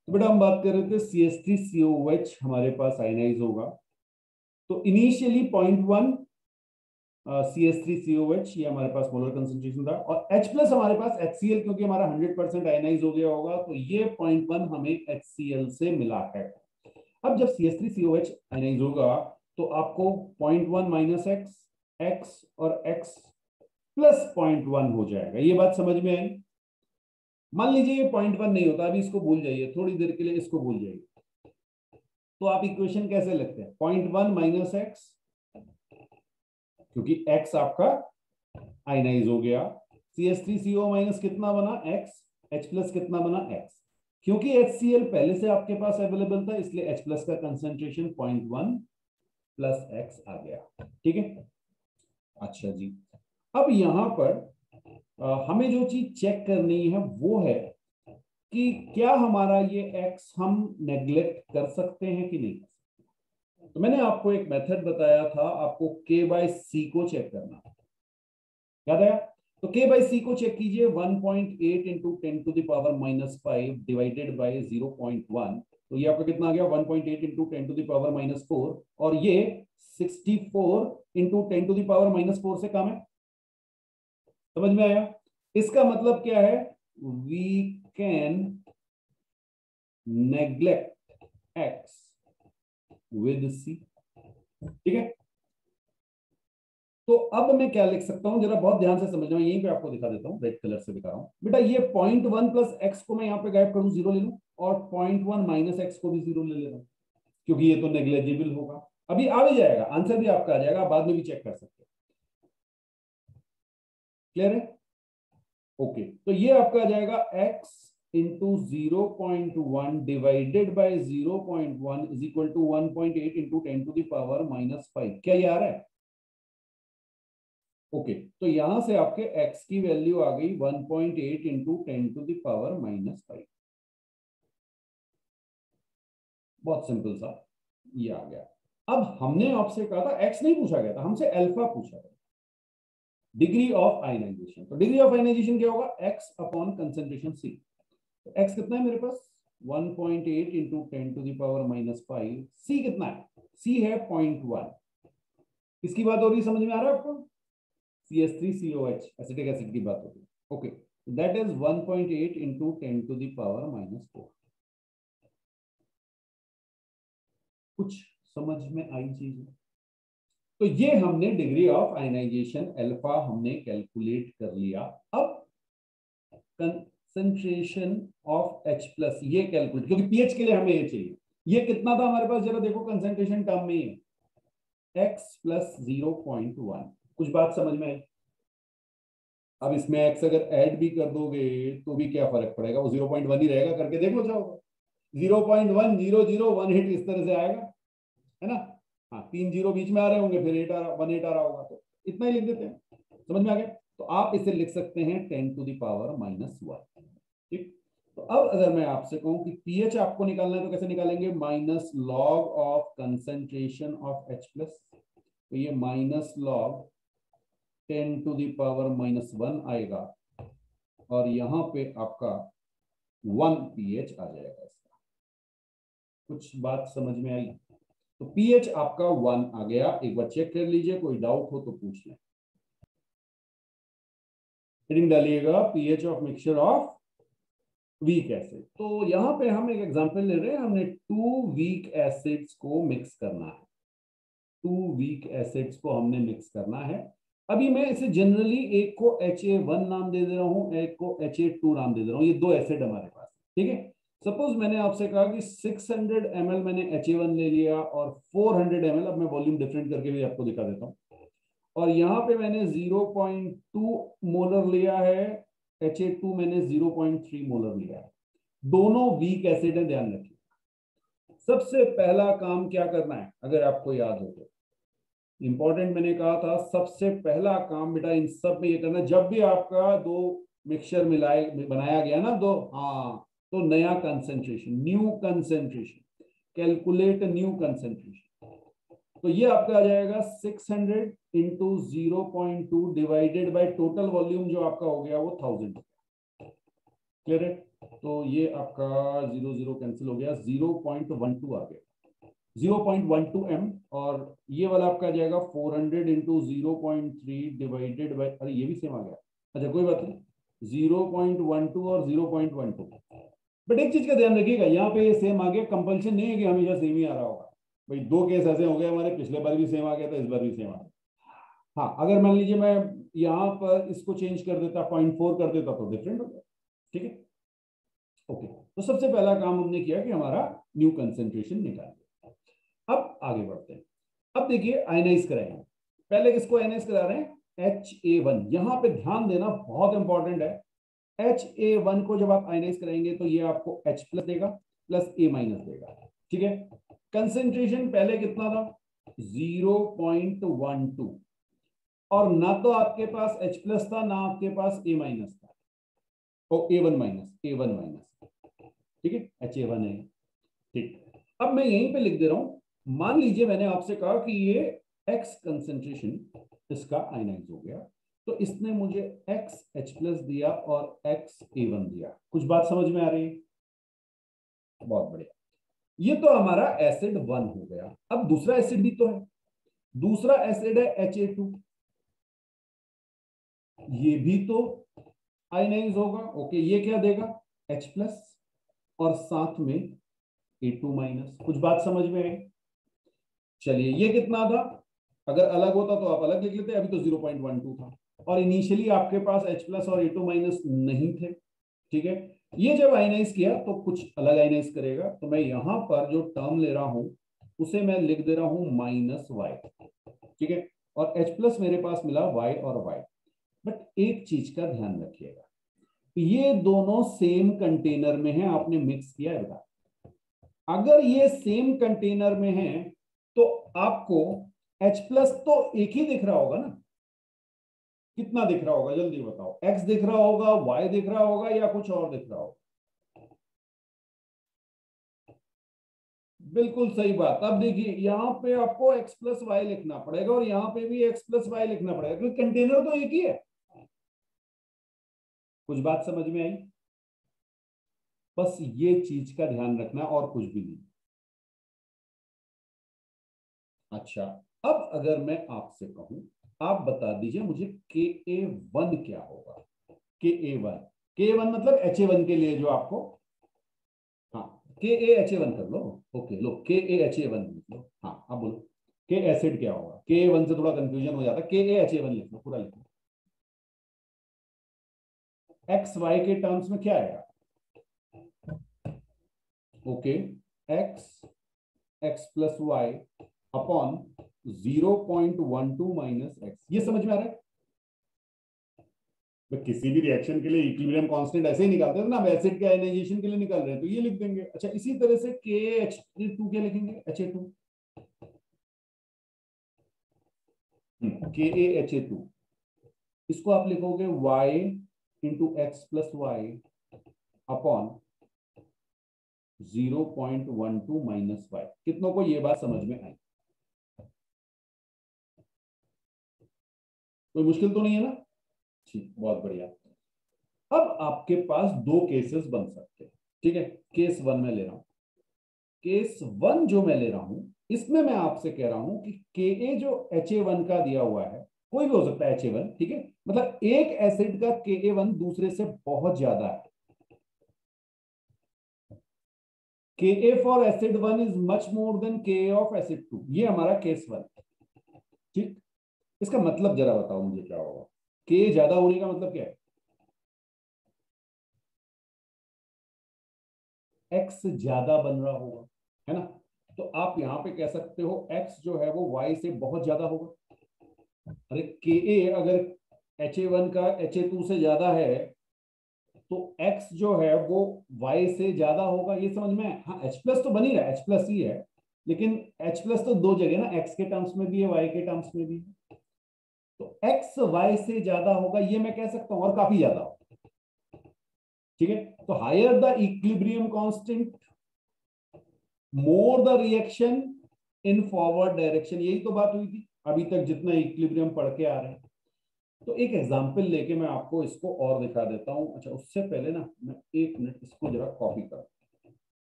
तो बेटा हम बात कर रहे थे CH3COOH हमारे पास आयनाइज होगा, तो इनिशियली 0.1 CH3COH ये हमारे पास मोलर कंसेंट्रेशन था, और H प्लस हमारे पास HCl, क्योंकि हमारा 100% आयनाइज हो गया होगा, तो ये 0.1 हमें HCl से मिला है। अब जब CH3COH आयनाइज होगा तो आपको 0.1 माइनस x और x प्लस 0.1 हो जाएगा। ये बात समझ में आई? मान लीजिए ये 0.1 नहीं होता, अभी इसको भूल जाइए, थोड़ी देर के लिए इसको भूल जाइए। तो आप इक्वेशन कैसे लिखते हैं? 0.1 माइनस x, क्योंकि x आपका आयनाइज हो गया, CH3CO माइनस कितना बना x, H प्लस कितना बना x, क्योंकि HCl पहले से आपके पास अवेलेबल था, इसलिए H प्लस का कंसेंट्रेशन 0.1 प्लस x आ गया। ठीक है, अच्छा जी। अब यहां पर हमें जो चीज चेक करनी है वो है कि क्या हमारा ये x हम नेग्लेक्ट कर सकते हैं कि नहीं। तो मैंने आपको एक मेथड बताया था, आपको K/C को चेक करना, याद आया? तो K/C को चेक कीजिए, 1.8 into 10 to the power minus 5 divided by 0.1, तो ये आपका कितना आ गया? 1.8 into 10 to the power minus 4, और ये 64 into 10 to the power minus 4 से कम है। समझ में आया? इसका मतलब क्या है? We can neglect x with c। ठीक है, तो अब मैं क्या लिख सकता हूं, जरा बहुत ध्यान से समझना, यहीं पे आपको दिखा देता हूं, रेड कलर से दिखा रहा हूं। बेटा ये 0.1 प्लस x को मैं यहां पे गायब करूं, 0 ले लूं, और 0.1 माइनस x को भी 0 ले ले रहा हूं, क्योंकि ये तो नेग्लेजिबल होगा। अभी आ भी जाएगा, आंसर भी आपका आ जाएगा, बाद में भी चेक कर सकते हैं। क्लियर है? ओके, तो ये आपका आ जाएगा x into 0.1 divided by 0.1 is equal to 1.8 into 10 to the power minus 5। क्या ये आ रहा है? ओके, तो यहां से आपके x की वैल्यू आ गई 1.8 into 10 to the power minus 5। बहुत सिंपल सा ये आ गया। अब हमने आपसे कहा था x नहीं पूछा गया था, हमसे अल्फा पूछा गया, डिग्री ऑफ आयनाइजेशन। तो डिग्री ऑफ आयनाइजेशन क्या होगा? x upon concentration c। तो x कितना है मेरे पास? 1.8 into 10 to the power minus 5। c कितना है? c है 0.1। किसकी बात हो रही है, समझ में आ रहा है आपको? CH3COH एसिटिक एसिड की बात होती है। Okay, that is 1.8 into 10 to the power minus 4। कुछ समझ में आई चीज? तो ये हमने डिग्री ऑफ आयनाइजेशन अल्फा हमने कैलकुलेट कर लिया। अब कंसेंट्रेशन ऑफ H प्लस ये कैलकुलेट, क्योंकि पीएच के लिए हमें ये चाहिए। ये कितना था हमारे पास, जरा देखो कंसेंट्रेशन टर्म में है, x प्लस 0.1। कुछ बात समझ में आई? अब इसमें x अगर ऐड भी कर दोगे तो भी क्या फर्क पड़ेगा, वो 0.1 ही रहेगा, करके देख लो चाहो। 0.1001 हिट इस तरह से आएगा, है ना? हाँ, 3 जीरो बीच में आ रहे होंगे, फिर 1 8 आ रहा होगा, तो इतना ही लिख देते हैं। समझ में आ गया? तो आप इसे लिख सकते हैं 10 टू द पावर माइनस 1। ठीक, तो अब अगर मैं आपसे कहूं कि पीएच आपको निकालना है तो कैसे निकालेंगे? Minus log of concentration of H plus, तो ये minus log 10 to the power minus 1 आएगा, और यहां पे आपका 1 पीएच आ जाएगा इसका। कुछ बात समझ में आई? तो पीएच आपका 1 आ गया। एक बार चेक कर लीजिए, कोई डाउट हो तो पूछ लें। हेडिंग डालिएगा pH of mixture of weak acid. तो यहां पे हम एक एग्जांपल ले रहे हैं, हमने 2 वीक एसिड्स को मिक्स करना है। 2 वीक एसिड्स को हमने मिक्स करना है। अभी मैं इसे जनरली एक को HA1 नाम दे रहा हूं, एक को HA2 नाम दे रहा हूं। ये 2 एसिड हमारे पास, ठीक है। सपोज मैंने आपसे कहा कि 600 ml मैंने HA1 ले लिया, और 400 ml, अब मैं वॉल्यूम डिफरेंट करके भी आपको दिखा देता हूं, और यहां पे मैंने 0.2 मोलर लिया है, HA2 मैंने 0.3 मोलर लिया है। दोनों वीक एसिड है, ध्यान रखिए। सबसे पहला काम क्या करना है, अगर आपको याद हो तो इंपॉर्टेंट मैंने कहा था, सबसे पहला काम बेटा इन सब में ये करना, जब भी आपका दो मिक्सचर मिलाए बनाया गया ना दो, हाँ, तो नया concentration, new concentration, calculate new concentration. तो ये आपका आ जाएगा 600 into 0.2 divided by total volume जो आपका हो गया वो 1000। क्लियर है? तो ये आपका 0 0 कैंसिल हो गया, 0.12 आ गया, 0.12 m। और ये वाला आपका जाएगा 400 इंटू 0.3 डिवाइडेड बाई, अरे ये भी सेम आ गया, अच्छा कोई बात नहीं, 0.12 और 0.12। बट एक चीज का ध्यान रखिएगा, यहाँ पे सेम आ गया, कंपल्शन नहीं है कि हमेशा सेम ही आ रहा होगा। भाई दो केस ऐसे हो गए हमारे, पिछले बार भी सेम आ गया था, इस बार भी सेम आ गया। हाँ, अगर मान लीजिए मैं यहाँ पर इसको चेंज कर देता, 0.4 कर देता तो डिफरेंट हो गया। ठीक है, ओके। तो सबसे पहला काम हमने किया कि हमारा न्यू कंसेंट्रेशन निकाल दिया। अब आगे बढ़ते हैं। अब देखिए आयनाइज कराएंगे। पहले किसको आयनाइज करा रहे हैं? Ha1। यहां पे ध्यान देना बहुत इंपॉर्टेंट है। Ha1 को जब आप आयनाइज कराएंगे तो ये आपको H प्लस देगा प्लस A माइनस देगा। ठीक है, कंसेंट्रेशन पहले कितना था? 0.12। और ना तो आपके पास H प्लस था ना आपके पास A माइनस था, ओ A1 माइनस, A1 माइनस। ठीक है, Ha1 है। ठीक, अब मैं यहीं पे लिख दे रहा हूं। मान लीजिए मैंने आपसे कहा कि ये X कंसेंट्रेशन इसका आयनाइज हो गया, तो इसने मुझे X H प्लस दिया और X A1 दिया। कुछ बात समझ में आ रही है? बहुत बढ़िया। ये तो हमारा एसिड 1 हो गया। अब दूसरा एसिड भी तो है, दूसरा एसिड है Ha2, ये भी तो आयनाइज होगा। ओके, ये क्या देगा? H प्लस और साथ में A2 माइनस। कुछ बात समझ में आई? चलिए, ये कितना था? अगर अलग होता तो आप अलग लिख लेते, अभी तो 0.12 था। और इनिशियली आपके पास H प्लस और A2 माइनस नहीं थे। ठीक है, ये जब आयनाइज किया तो कुछ अलग आयनाइज करेगा। तो मैं यहां पर जो टर्म ले रहा हूं उसे मैं लिख दे रहा हूं माइनस वाई। ठीक है, और H प्लस मेरे पास मिला Y और Y। बट एक चीज का ध्यान रखिएगा, ये दोनों सेम कंटेनर में है, आपने मिक्स किया है बता। अगर ये सेम कंटेनर में है तो आपको H प्लस तो एक ही दिख रहा होगा ना? कितना दिख रहा होगा जल्दी बताओ? X दिख रहा होगा, Y दिख रहा होगा, या कुछ और दिख रहा होगा? बिल्कुल सही बात। अब देखिए यहां पे आपको X प्लस वाई लिखना पड़ेगा और यहां पे भी X प्लस वाई लिखना पड़ेगा, क्योंकि कंटेनर तो एक ही है। कुछ बात समझ में आई? बस ये चीज का ध्यान रखना और कुछ भी नहीं। अच्छा, अब अगर मैं आपसे कहूं, आप बता दीजिए मुझे Ka1 क्या होगा? Ka1, Ka1 मतलब Ha1 के लिए जो आपको, हाँ, KaHA1 कर लो। ओके, लो KaHA1 लिख लो। हाँ, अब बोलो के एसिड क्या होगा? Ka1 से थोड़ा कंफ्यूजन हो जाता है, KaHA1 लिख लो, पूरा लिख लो। एक्स वाई के टर्म्स में क्या आएगा? Okay, X X plus Y upon 0.12 minus X. ये समझ में आ रहा है? तो किसी भी रिएक्शन के लिए इक्विलिब्रियम कांस्टेंट ऐसे ही निकालते हैं ना, एसिड के आयनाइजेशन के लिए निकाल रहे हैं तो ये लिख देंगे। अच्छा, इसी तरह से KH2 क्या लिखेंगे? Ha2, KaHA2, इसको आप लिखोगे y into X plus Y upon 0.12 minus Y. कितनों को ये बात समझ में आई? कोई मुश्किल तो नहीं है ना? ठीक, बहुत बढ़िया। अब आपके पास दो केसेस बन सकते हैं। ठीक है, केस वन में ले रहा हूं। केस वन जो मैं ले रहा हूं, इसमें मैं आपसे कह रहा हूं कि Ka जो Ha1 का दिया हुआ है, कोई भी हो सकता है Ha1, ठीक है, मतलब एक एसिड का Ka1 दूसरे से बहुत ज्यादा है। Ka for acid 1 is much more than Ka of acid 2। ये हमारा केस वन। ठीक, इसका मतलब जरा बताओ मुझे क्या होगा? Ka ज्यादा होने का मतलब क्या है? X ज्यादा बन रहा होगा, है ना? तो आप यहां पे कह सकते हो X जो है वो Y से बहुत ज्यादा होगा। अरे Ka अगर Ha1 का Ha2 से ज्यादा है तो X जो है वो Y से ज्यादा होगा। ये समझ में? हाँ, H प्लस तो बन ही रहा है, H प्लस ही है, लेकिन H प्लस तो दो जगह ना, X के टर्म्स में भी है, Y के टर्म्स में भी है। तो X Y से ज्यादा होगा, ये मैं कह सकता हूं, और काफी ज्यादा होगा। ठीक है, तो higher the equilibrium constant more the reaction in forward direction. यही तो बात हुई थी अभी तक जितना इक्विलिब्रियम पढ़ के आ रहे हैं। तो एक एग्जांपल लेके मैं आपको इसको और दिखा देता हूं। अच्छा, उससे पहले ना मैं 1 मिनट इसको जरा कॉपी कर,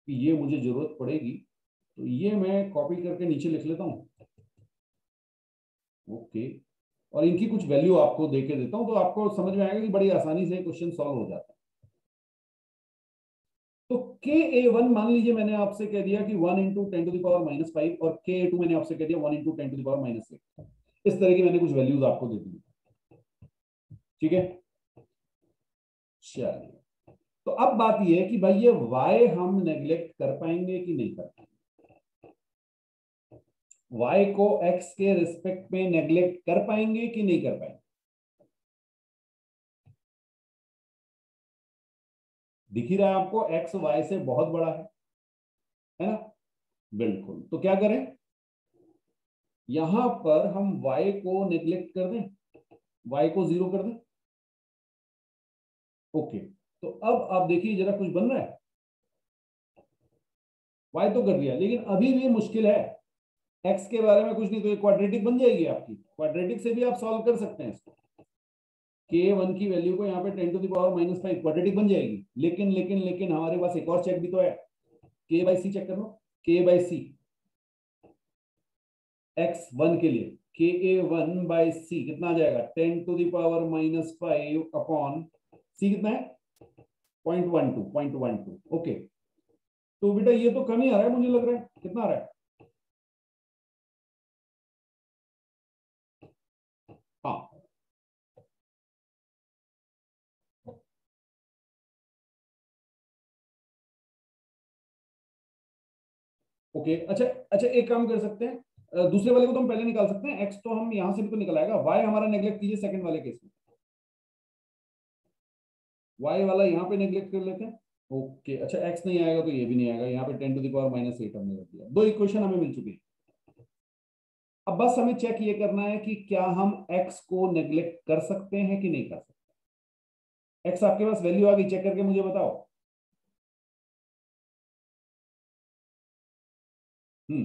कि ये मुझे जरूरत पड़ेगी, तो ये मैं कॉपी करके नीचे लिख लेता हूं। ओके, और इनकी कुछ वैल्यू आपको देके देता हूं, तो आपको समझ में आएगा कि बड़ी आसानी से क्वेश्चन सॉल्व हो जाता है। तो Ka1 मान लीजिए मैंने आपसे कह दिया कि 1 इंटू 10⁻⁻5 और Ka2 मैंने आपसे कह दिया 1 इंटू 10⁻⁻6। इस तरह की मैंने कुछ वैल्यूज आपको दे दी। ठीक है, चलिए, तो अब बात यह है कि भाई ये y हम नेग्लेक्ट कर पाएंगे कि नहीं कर पाएंगे। y को x के रिस्पेक्ट में नेग्लेक्ट कर पाएंगे कि नहीं कर पाएंगे। दिख ही रहा है आपको, x y से बहुत बड़ा है ना। बिल्कुल, तो क्या करें, यहां पर हम y को नेग्लेक्ट कर दें, y को 0 कर दें। ओके, तो अब आप देखिए जरा कुछ बन रहा है। y तो कर दिया, लेकिन अभी भी मुश्किल है। x के बारे में कुछ नहीं, तो ये क्वाड्रेटिक बन जाएगी आपकी। क्वाड्रेटिक से भी आप सॉल्व कर सकते हैं इसको। K1 की वैल्यू को यहाँ पे 10⁻⁻5 क्वाड्रेटिक बन जाएगी। लेकिन लेकिन लेकिन हमारे पास एक और चेक भी तो है, K/C चेक कर लो। K/C x1 के लिए Ka1/C कितना आ जाएगा, 10⁻⁻5 अपॉन C कितना है, 0.12। ओके, तो बेटा ये तो कम ही आ रहा है, मुझे लग रहा है। कितना आ रहा है, हाँ, ओके। अच्छा अच्छा, एक काम कर सकते हैं, दूसरे वाले को तो हम पहले निकाल सकते हैं। x तो हम यहां से भी तो निकल आएगा। y हमारा नेग्लेक्ट कीजिए सेकंड वाले केस में, y वाला यहाँ पे नेग्लेक्ट कर लेते हैं। ओके, अच्छा x नहीं आएगा तो ये भी नहीं आएगा। यहाँ पे 10⁻⁻8 हमने रख दिया। दो इक्वेशन हमें मिल चुकी है। अब बस हमें चेक ये करना है कि क्या हम x को नेग्लेक्ट कर सकते हैं कि नहीं कर सकते। x आपके पास वैल्यू आ गई, चेक करके मुझे बताओ। हम्म,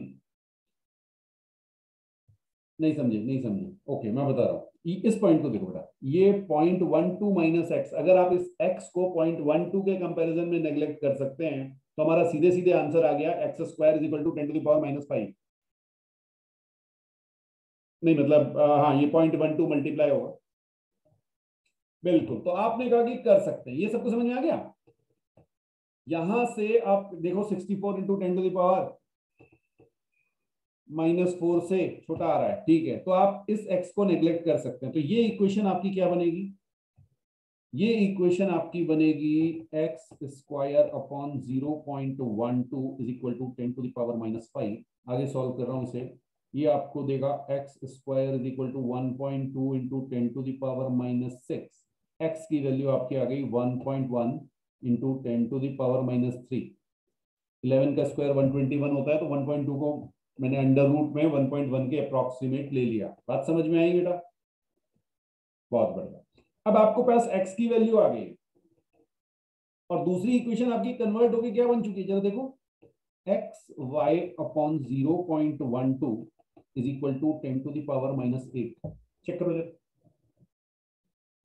नहीं समझे, नहीं समझे। ओके, मैं बता रहा हूँ। इस पॉइंट को देखो बेटा, ये 0.12 माइनस एक्स, अगर आप इस x को 0.12 के कंपैरिजन में नेग्लेक्ट कर सकते हैं, तो हमारा सीधे सीधे आंसर आ गया x² इज इक्वल टू 10⁻⁻5। नहीं मतलब हाँ, ये 0.12 मल्टीप्लाई होगा। बिल्कुल, तो आपने कहा कि कर सकते हैं, ये सबको समझ में आ गया। यहां से आप देखो 64 इंटू 10⁻⁻4 से छोटा आ रहा है। ठीक है, तो आप इस x को नेग्लेक्ट कर सकते हैं। तो ये इक्वेशन आपकी क्या बनेगी, ये इक्वेशन आपकी बनेगी x² upon 0.12 is equal to 10⁻⁻5। आगे सॉल्व कर रहा हूं इसे, ये आपको देगा x² is equal to 1.2 into 10⁻⁻6। x की वैल्यू आपकी आ गई 1.1 इंटू 10⁻⁻3। 11 का स्क्वायर 121 होता है, तो 1.2 को मैंने अंडर रूट में 1.1 के अप्रोक्सीमेट ले लिया। बात समझ में आई बेटा, बहुत बढ़िया। अब आपको पास x की वैल्यू आ गई और दूसरी इक्वेशन आपकी कन्वर्ट होकर क्या बन चुकी है, जरा देखो, xy upon 0.12 is equal to 10⁻⁻8। Check करो जरा।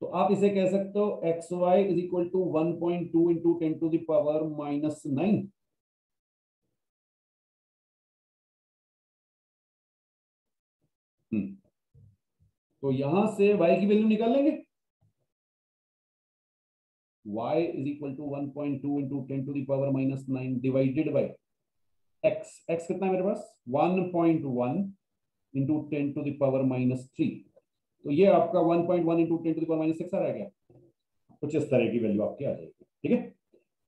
तो आप इसे कह सकते हो xy is equal to 1.2 into 10⁻⁻9। तो यहां से y की वैल्यू निकाल लेंगे। y is equal to 1.2 into 10⁻⁻9 divided by x कितना है मेरे पास, 1.1 इंटू 10⁻⁻3। तो ये आपका 1.1 इंटू 10⁻⁻6 आ रहा है क्या, कुछ इस तरह की वैल्यू आपकी आ जाएगी। ठीक है,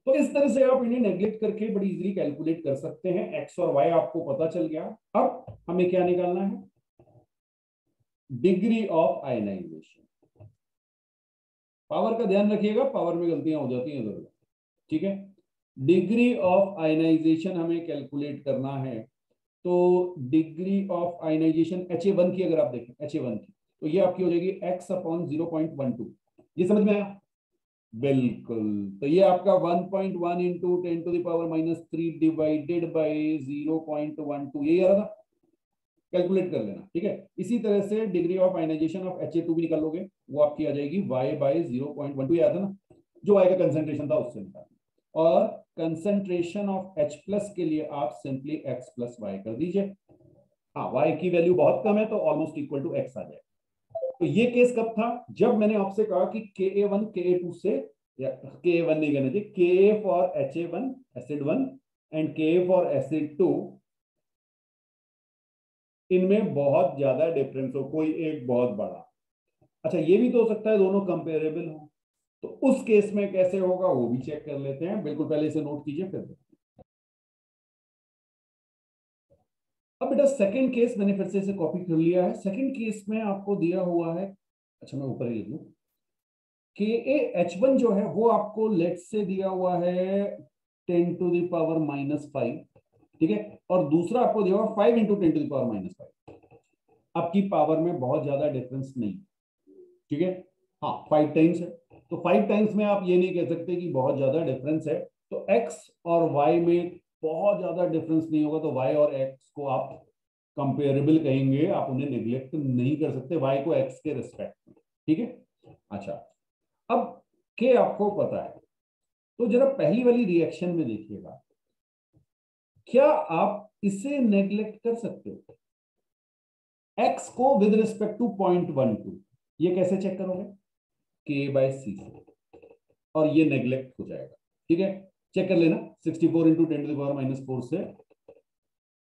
तो इस तरह से आप इन्हें नेग्लेक्ट करके बड़ी इजीली कैलकुलेट कर सकते हैं। x और y आपको पता चल गया। अब हमें क्या निकालना है, डिग्री ऑफ आयनाइजेशन। पावर का ध्यान रखिएगा, पावर में गलतियां हो जाती हैं जरूर। ठीक है, डिग्री ऑफ आयनाइजेशन हमें कैलकुलेट करना है। तो डिग्री ऑफ आयनाइजेशन Ha1 की अगर आप देखें, Ha1 की, तो ये आपकी हो जाएगी x अपॉन 0.12। ये समझ में आया, बिल्कुल। तो ये आपका 1.1 इंटू 10⁻⁻3 डिवाइडेड बाई 0.12, यही आ रहा था। कैलकुलेट कर लेना, ठीक है। इसी तरह से degree of ionization of Ha2 भी निकाल लोगे, वो आपकी आ जाएगी y/0.12, याद है ना, जो y का कंसेंट्रेशन था उससे निकाल। और कंसेंट्रेशन ऑफ H+ के लिए आप सिंपली x + y कर दीजिए। हाँ, y की वैल्यू बहुत कम है तो ऑलमोस्ट इक्वल टू x आ जाएगा। तो ये केस कब था, जब मैंने आपसे कहा कि Ka1 Ka2 से, या Ka1 नहीं कहना चाहिए, Ka for Ha1 acid 1 and Ka for acid 2, इनमें बहुत ज्यादा डिफरेंस हो, कोई एक बहुत बड़ा। अच्छा, ये भी तो हो सकता है दोनों कंपेरेबल हो, तो उस केस में कैसे होगा वो भी चेक कर लेते हैं। बिल्कुल पहले इसे नोट कीजिए फिर। अब बेटा सेकंड केस मैंने फिर से इसे कॉपी कर लिया है। सेकंड केस में आपको दिया हुआ है, अच्छा मैं ऊपर ही लिख लूं, KaH1 जो है वो आपको लेट से दिया हुआ है 10⁻⁻5, ठीक है, और दूसरा आपको दिया हुआ 5 × 10⁻5। आपकी पावर में बहुत ज्यादा डिफरेंस नहीं, ठीक है, हाँ 5 टाइम्स है, तो 5 टाइम्स में आप ये नहीं कह सकते कि बहुत ज्यादा डिफरेंस है। तो x और y में बहुत ज्यादा डिफरेंस नहीं होगा, तो y और x को आप कंपेरेबल कहेंगे, आप उन्हें निग्लेक्ट नहीं कर सकते y को x के रिस्पेक्ट में, ठीक है। अच्छा, अब k आपको पता है, तो जरा पहली वाली रिएक्शन में देखिएगा, क्या आप इसे नेग्लेक्ट कर सकते हो x को विद रिस्पेक्ट टू 0.12? ये कैसे चेक करोगे, K/C से, और ये नेग्लेक्ट हो जाएगा, ठीक है। चेक कर लेना, 64 × 10⁻⁻4 से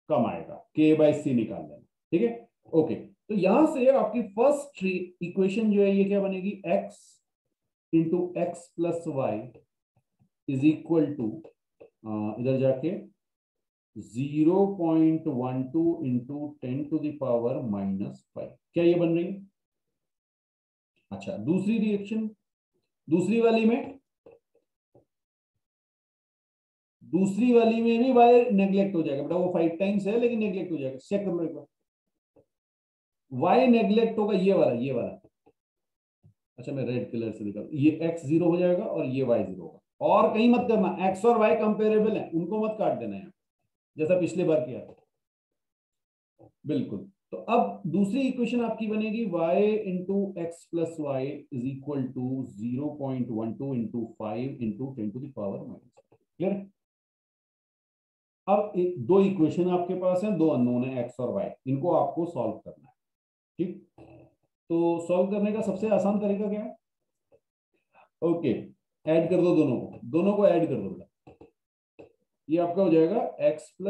कम आएगा, K/C निकाल लेना, ठीक है। ओके, तो यहां से आपकी फर्स्ट इक्वेशन जो है ये क्या बनेगी, x × x + y is equal to, इधर जाके 0.12 × 10⁻⁻5, क्या ये बन रही है। अच्छा, दूसरी रिएक्शन, दूसरी वाली में भी y नेग्लेक्ट हो जाएगा बेटा, वो 5 टाइम्स है लेकिन नेग्लेक्ट हो जाएगा, चेक कर लो एक बार। y नेग्लेक्ट होगा, ये वाला, अच्छा मैं रेड कलर से दिखा, ये x 0 हो जाएगा और ये y 0 होगा, और कहीं मत करना, x और y कंपेरेबल है, उनको मत काट देना है, जैसा पिछले बार किया था, बिल्कुल। तो अब दूसरी इक्वेशन आपकी बनेगी y × x + y is equal to 0.12 × 5 × 10⁻⁻5, clear. अब दो इक्वेशन आपके पास हैं, दो अननोन है x और y, इनको आपको सॉल्व करना है, ठीक। तो सॉल्व करने का सबसे आसान तरीका क्या है, ओके, ऐड कर दो दोनों को ऐड कर दो बेटा, ये आपका हो जाएगा x +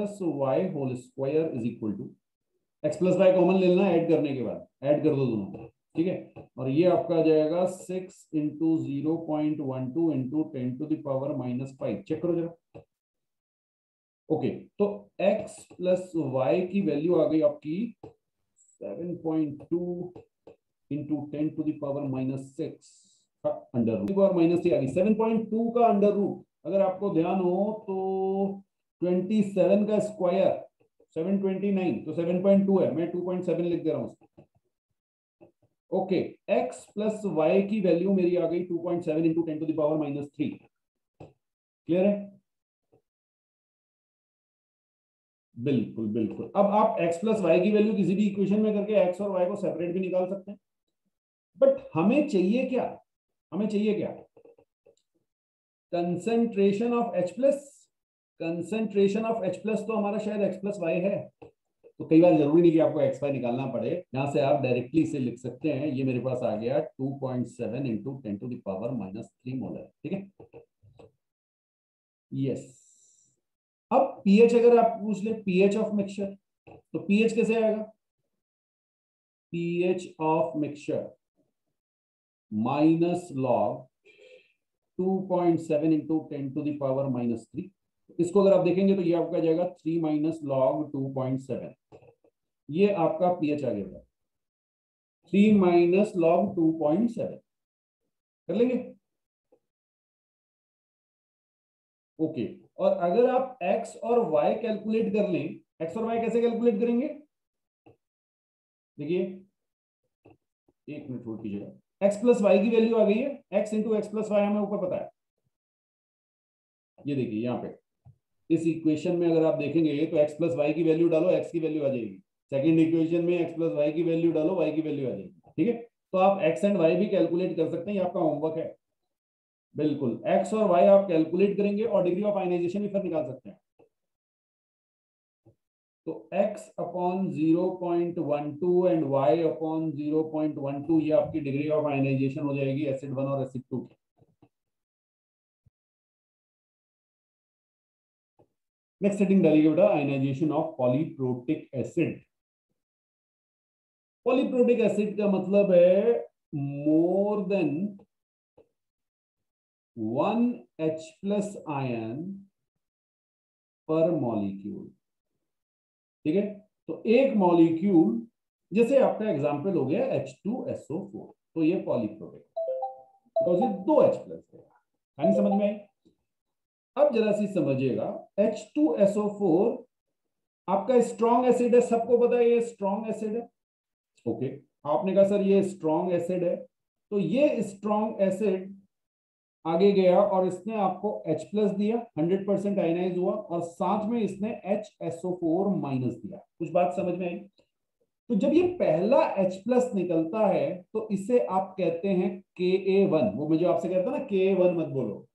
y² is equal to, x + y common ले लेना ऐड करने के बाद, ऐड कर दो दोनों को, ठीक है, और ये आपका आ जाएगा 6 × 0.12 × 10⁻⁻5, चेक करो जरा। ओके, तो x + y की वैल्यू आ गई आपकी 7.2 × 10⁻⁻6 का अंडर रूट, -3 आ गई, 7.2 का अंडर रूट, अगर आपको ध्यान हो तो 27 का स्क्वायर 729, तो 7.2 है, मैं 2.7 लिख दे रहा हूं। ओके, x + y की वैल्यू मेरी आ गई 2.7 × 10⁻⁻3, क्लियर है, बिल्कुल बिल्कुल। अब आप x + y की वैल्यू किसी भी इक्वेशन में करके x और y को सेपरेट भी निकाल सकते हैं, बट हमें चाहिए क्या, concentration of H+, concentration of H+ तो हमारा शायद x + y है, तो कई बार जरूरी नहीं कि आपको x y निकालना पड़े, यहां से आप डायरेक्टली इसे लिख सकते हैं, ये मेरे पास आ गया 2.7 × 10⁻³ मोलर, ठीक है, यस। अब pH अगर आप पूछ ले, pH ऑफ मिक्सचर, तो pH कैसे आएगा, pH ऑफ मिक्सचर -log 2.7 × 10⁻⁻3, इसको अगर आप देखेंगे तो ये आपका जाएगा 3 - log 2.7, ये आपका pH आ गया, 3 - log 2.7 कर लेंगे, ओके। और अगर आप x और y कैलकुलेट कर लें, x और y कैसे कैलकुलेट करेंगे, देखिए एक मिनट होल्ड कीजिएगा, x + y की वैल्यू आ गई है, x × x + y हमें ऊपर पता है, ये देखिए यहाँ पे इस इक्वेशन में अगर आप देखेंगे तो x + y की वैल्यू डालो, x की वैल्यू आ जाएगी सेकंड इक्वेशन में x प्लस वाई की वैल्यू डालो, y की वैल्यू आ जाएगी। ठीक है, तो आप x एंड y भी कैलकुलेट कर सकते हैं, ये आपका होमवर्क है। बिल्कुल x और y आप कैलकुलेट करेंगे और डिग्री ऑफ आयनाइजेशन भी फिर निकाल सकते हैं। तो x upon 0.12 and y upon 0.12 ये आपकी डिग्री ऑफ आयनाइजेशन हो जाएगी एसिड 1 और एसिड 2 की। नेक्स्ट हेडिंग डालिए बेटा, ionization of polyprotic acid. Polyprotic acid का मतलब है more than 1 H plus ion per molecule. ठीक है, तो एक मॉलिक्यूल, जैसे आपका एग्जांपल हो गया H2SO4, तो ये पॉलीप्रोटिक, बिकॉज ये 2 H प्लस है। कहानी समझ में आई? अब जरा सी समझिएगा, H2SO4 आपका स्ट्रॉन्ग एसिड है, सबको पता है ये स्ट्रॉन्ग एसिड है। ओके, आपने कहा सर ये स्ट्रॉन्ग एसिड है, तो ये स्ट्रॉन्ग एसिड आगे गया और इसने आपको H प्लस दिया, 100% आयनाइज हुआ, और साथ में इसने HSO4 माइनस दिया। कुछ बात समझ में आई? तो जब ये पहला H प्लस निकलता है तो इसे आप कहते हैं Ka1। वो मैं जो आपसे कहता ना Ka1 मत बोलो,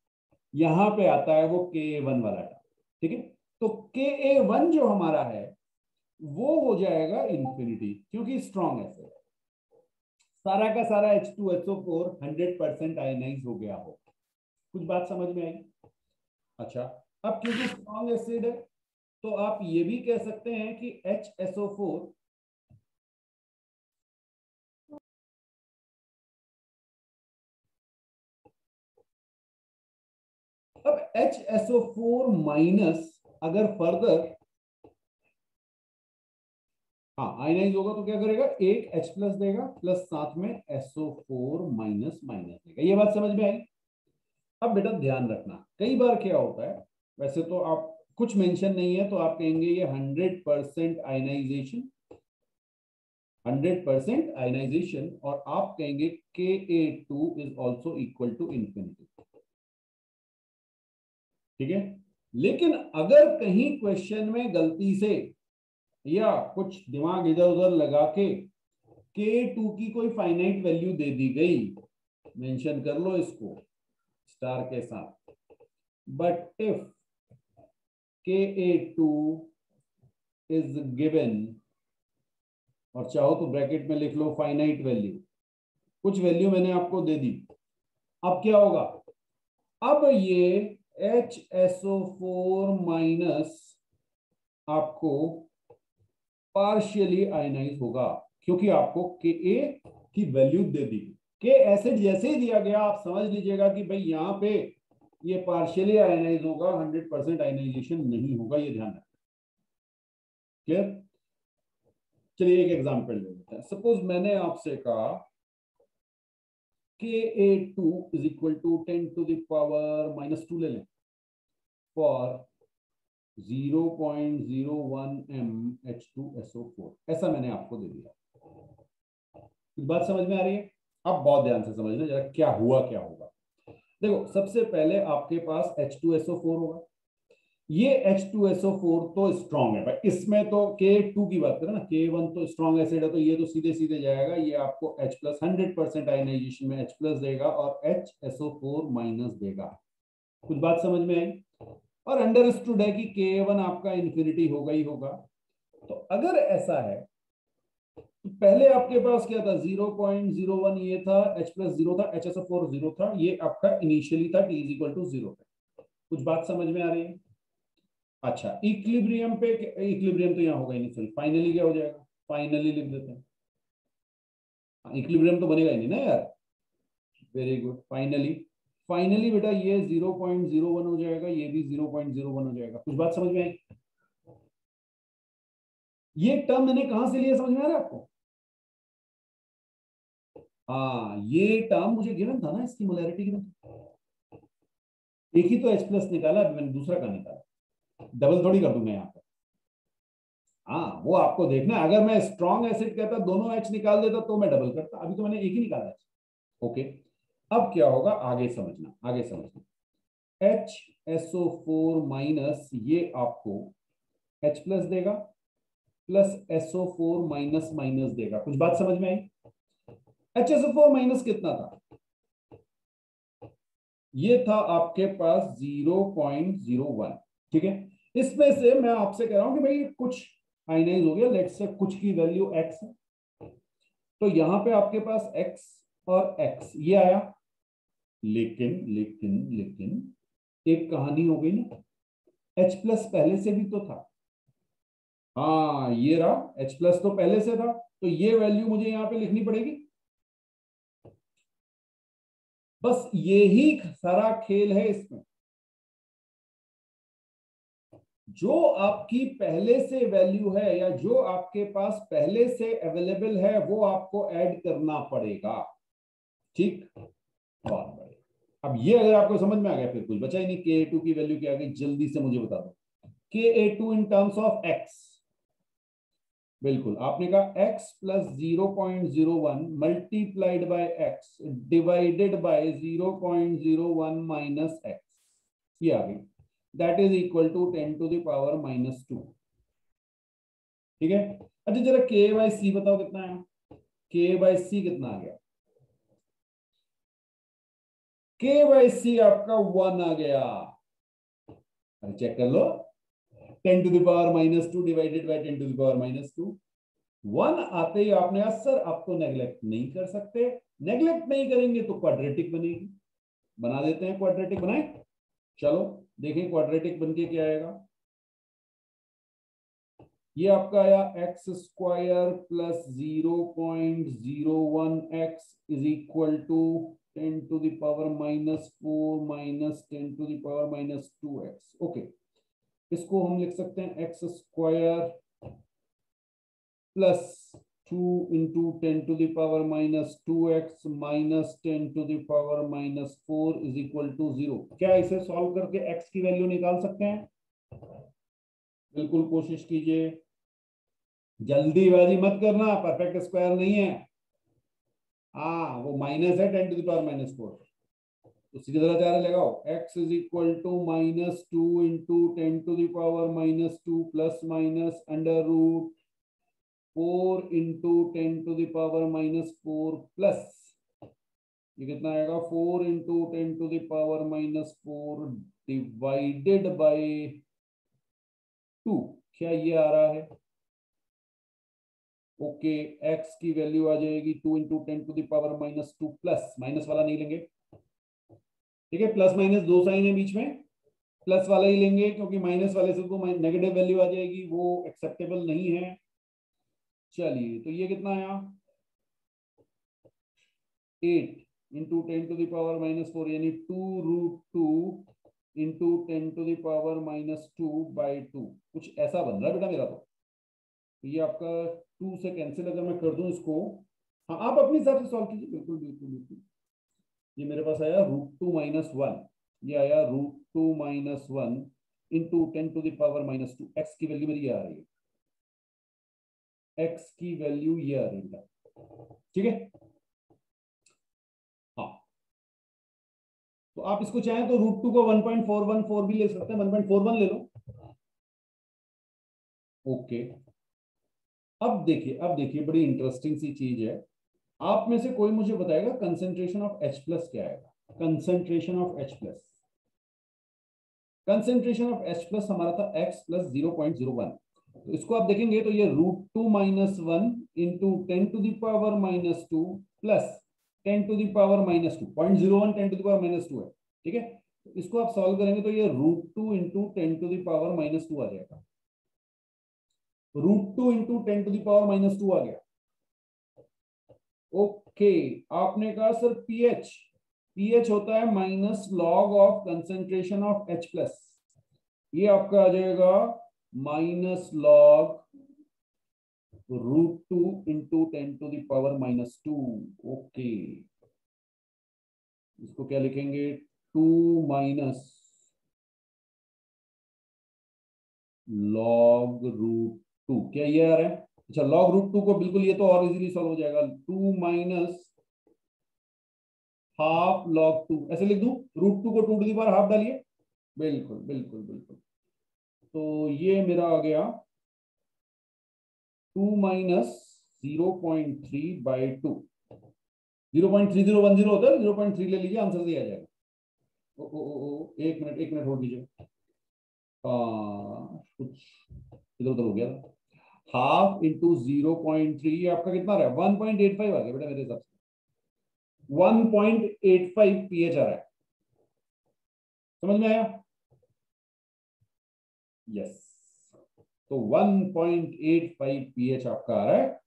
यहां पे आता है वो Ka1 वाला टर्म। ठीक है, तो Ka1 जो हमारा है वो हो जाएगा इंफिनिटी, क्योंकि स्ट्रॉन्ग एसिड है। सारा का सारा H2SO4 100% आयनाइज हो गया हो। कुछ बात समझ में आई? अच्छा, अब क्योंकि स्ट्रॉन्ग एसिड है तो आप ये भी कह सकते हैं कि HSO4 अब HSO4 माइनस अगर फर्दर आयनाइज होगा तो क्या करेगा, एक H प्लस देगा प्लस साथ में SO4 माइनस माइनस देगा। ये बात समझ में आई? अब बेटा ध्यान रखना, कई बार क्या होता है, वैसे तो आप कुछ मेंशन नहीं है तो आप कहेंगे ये 100% आयनाइजेशन, 100% आयनाइजेशन, और आप कहेंगे Ka2 is also equal to infinity. ठीक है, लेकिन अगर कहीं क्वेश्चन में गलती से या कुछ दिमाग इधर उधर लगा के K2 की कोई फाइनाइट वैल्यू दे दी गई, मेंशन कर लो इसको स्टार के साथ, but if Ka2 is given, और चाहो तो ब्रैकेट में लिख लो फाइनाइट वैल्यू, कुछ वैल्यू मैंने आपको दे दी, अब क्या होगा, अब ये HSO4 माइनस आपको पार्शियली आयनाइज होगा, क्योंकि आपको Ka की वैल्यू दे दी। के एसिड जैसे ही दिया गया आप समझ लीजिएगा कि भाई यहां पे ये पार्शियली आयनाइज होगा, 100% आयनाइजेशन नहीं होगा, ये ध्यान रखना। क्लियर? चलिए एक एग्जांपल ले लेते हैं। सपोज मैंने आपसे कहा Ka2 is equal to 10 to the power -2 ले लें फॉर 0.01 m H2SO4, ऐसा मैंने आपको दे दिया। बात समझ में आ रही है? अब बहुत ध्यान से समझना जरा क्या हुआ क्या होगा। देखो, सबसे पहले आपके पास H2SO4 होगा, ये H2SO4 तो स्ट्रॉन्ग है भाई, इसमें तो K2 की बात करें ना, K1 तो स्ट्रॉन्ग एसिड है, तो ये तो सीधे सीधे जाएगा, ये आपको H प्लस 100% आयनाइजेशन में H प्लस देगा और HSO4 माइनस देगा। कुछ बात समझ में आई? और अंडरस्टूड है कि K1 आपका इंफिनिटी होगा ही होगा। तो अगर ऐसा है तो पहले आपके पास क्या था, 0.01 ये था, H प्लस 0 था, HSO4 0 था, ये आपका इनिशियली था T इज इक्वल टू 0 पे। कुछ बात समझ में आ रही है? अच्छा, इक्विलिब्रियम पे, इक्विलिब्रियम तो यहाँ होगा ही नहीं, सॉरी, फाइनली क्या हो जाएगा, फाइनली लिख देते हैं। इक्विलिब्रियम तो बनेगा ही नहीं ना यार। वेरी गुड, फाइनली, फाइनली बेटा ये 0.01 हो जाएगा, ये भी 0.01 हो जाएगा। कुछ बात समझ में आई? ये टर्म मैंने कहां से लिया, समझ में आ रहा है आपको? ये टर्म मुझे गिवन था ना, इसकी मोलैरिटी गिवन, एक ही तो H प्लस निकाला, अभी मैंने दूसरा का निकाला, डबल थोड़ी कर दूंगा यहाँ पे। वो आपको देखना है, अगर मैं स्ट्रॉन्ग एसिड कहता दोनों H निकाल देता तो मैं डबल करता, अभी तो मैंने एक ही निकाला। ओके, अब क्या होगा आगे समझना, आगे समझना। HSO4 माइनस ये आपको H प्लस देगा, प्लस SO4 माइनस माइनस देगा। कुछ बात समझ में आई? HSO4 माइनस कितना था? ये था आपके पास 0.01। ठीक है, इसमें से मैं आपसे कह रहा हूं कि भाई कुछ आयनाइज हो गया, लेट्स से कुछ की वैल्यू x है, तो यहां पे आपके पास x और x ये आया। लेकिन लेकिन लेकिन एक कहानी हो गई ना, H प्लस पहले से भी तो था। हाँ ये रहा, H प्लस तो पहले से था, तो ये वैल्यू मुझे यहां पे लिखनी पड़ेगी। बस यही सारा खेल है इसमें। जो आपकी पहले से वैल्यू है या जो आपके पास पहले से अवेलेबल है वो आपको ऐड करना पड़ेगा। ठीक, बहुत बढ़िया। अब ये अगर आपको समझ में आ गया फिर कुछ बचा ही नहीं। Ka2 की वैल्यू क्या आ गई, जल्दी से मुझे बता दो। Ka2 in terms of x, बिल्कुल आपने कहा x plus 0.01 multiplied by x divided by 0.01 minus x, ये आ गई। That is equal to 10 to the power minus 2। ठीक है, अच्छा जरा K/C बताओ कितना है? K/C कितना आ गया? K/C आपका 1 आ गया। अरे चेक कर लो, 10 to the power minus 2 divided by 10 to the power minus 2। 1 आते ही आपने कहा सर आप तो नेग्लेक्ट नहीं कर सकते। नेग्लेक्ट नहीं करेंगे तो क्वाड्रेटिक बनेगी, बना देते हैं। क्वाड्रेटिक बनाए, चलो देखें क्वाड्रेटिक बनके क्या आएगा। ये आपका आया X square plus 0.01 X is equal to 10 to the power minus 4 minus 10 to the power minus 2 X. Okay, इसको हम लिख सकते हैं X square plus 2 into 10 to the power minus 2x minus 10 to the power minus 4 is equal to 0। क्या इसे solve करके x की value निकाल सकते हैं? बिल्कुल कोशिश कीजिए, जल्दीबाजी मत करना, परफेक्ट स्क्वायर नहीं है। हाँ वो माइनस है 10 टू द पावर माइनस 4, तो सीधी तरह जा रहा लगाओ। x is equal to minus 2 into 10 to the power minus 2 plus minus under root 4 into 10 to the power minus 4 plus ये कितना आएगा 4 into 10 to the power minus 4 divided by 2। क्या ये आ रहा है? ओके, x की वैल्यू आ जाएगी 2 into 10 to the power minus 2 plus minus वाला नहीं लेंगे। ठीक है, प्लस माइनस दो साइन है बीच में, प्लस वाला ही लेंगे क्योंकि माइनस वाले से तो नेगेटिव वैल्यू आ जाएगी, वो एक्सेप्टेबल नहीं है। चलिए तो ये कितना आया 8 into 10 to the power minus 4 यानी 2√2 into 10 to the power minus 2 by 2। कुछ ऐसा बन रहा है बेटा मेरा तो ये आपका 2 से कैंसिल अगर मैं कर दूं इसको, हाँ आप अपने हिसाब से सॉल्व कीजिए। बिल्कुल बिल्कुल बिल्कुल। ये मेरे पास आया √2 माइनस 1, ये आया √2 minus 1 into 10 to the power minus 2। X की वैल्यू मेरी ये आ रही है, एक्स की वैल्यू ये आ रही है। ठीक है, हाँ तो आप इसको चाहें तो √2 को 1.414 भी ले सकते हैं, 1.41 ले लो। ओके, अब देखिए बड़ी इंटरेस्टिंग सी चीज है। आप में से कोई मुझे बताएगा कंसेंट्रेशन ऑफ H प्लस क्या आएगा? Concentration of H plus, concentration of H plus हमारा था x प्लस 0.01। तो इसको आप देखेंगे तो ये √2 minus 1 into 10 to the power minus 2 plus 10 to the power minus 2, 0.01 10 to the power minus 2 है। ठीक है, तो इसको आप सॉल्व करेंगे तो ये √2 into 10 to the power minus 2 आ जाएगा। √2 into 10 to the power minus 2 आ गया। ओके, आपने कहा सर पीएच, पीएच होता है minus log of concentration of H plus, ये आपका आ जाएगा minus log √2 into 10 to the power minus 2। Okay, इसको क्या लिखेंगे 2 माइनस लॉग √2, क्या ये आ रहा है? अच्छा लॉग √2 को बिल्कुल ये तो और इजीली सॉल्व हो जाएगा, 2 माइनस हाफ लॉग 2, ऐसे लिख दूं, √2 को 2 टू द पावर हाफ डालिए। बिल्कुल बिल्कुल बिल्कुल, तो ये मेरा आ गया 2 माइनस 0.3 बाई 2, 0.3010 होता है, 0.3 ले लीजिए, आंसर सही आ जाएगा। एक मिनट होल्ड कीजिए। कुछ इधर उधर हो गया था। हाफ इंटू 0.3 आपका कितना रहा है? 1.85 आ गया बेटा मेरे हिसाब से। 1.85 पीएच आ रहा है, समझ में आया? यस, तो 1.85 पीएच आपका आ रहा है।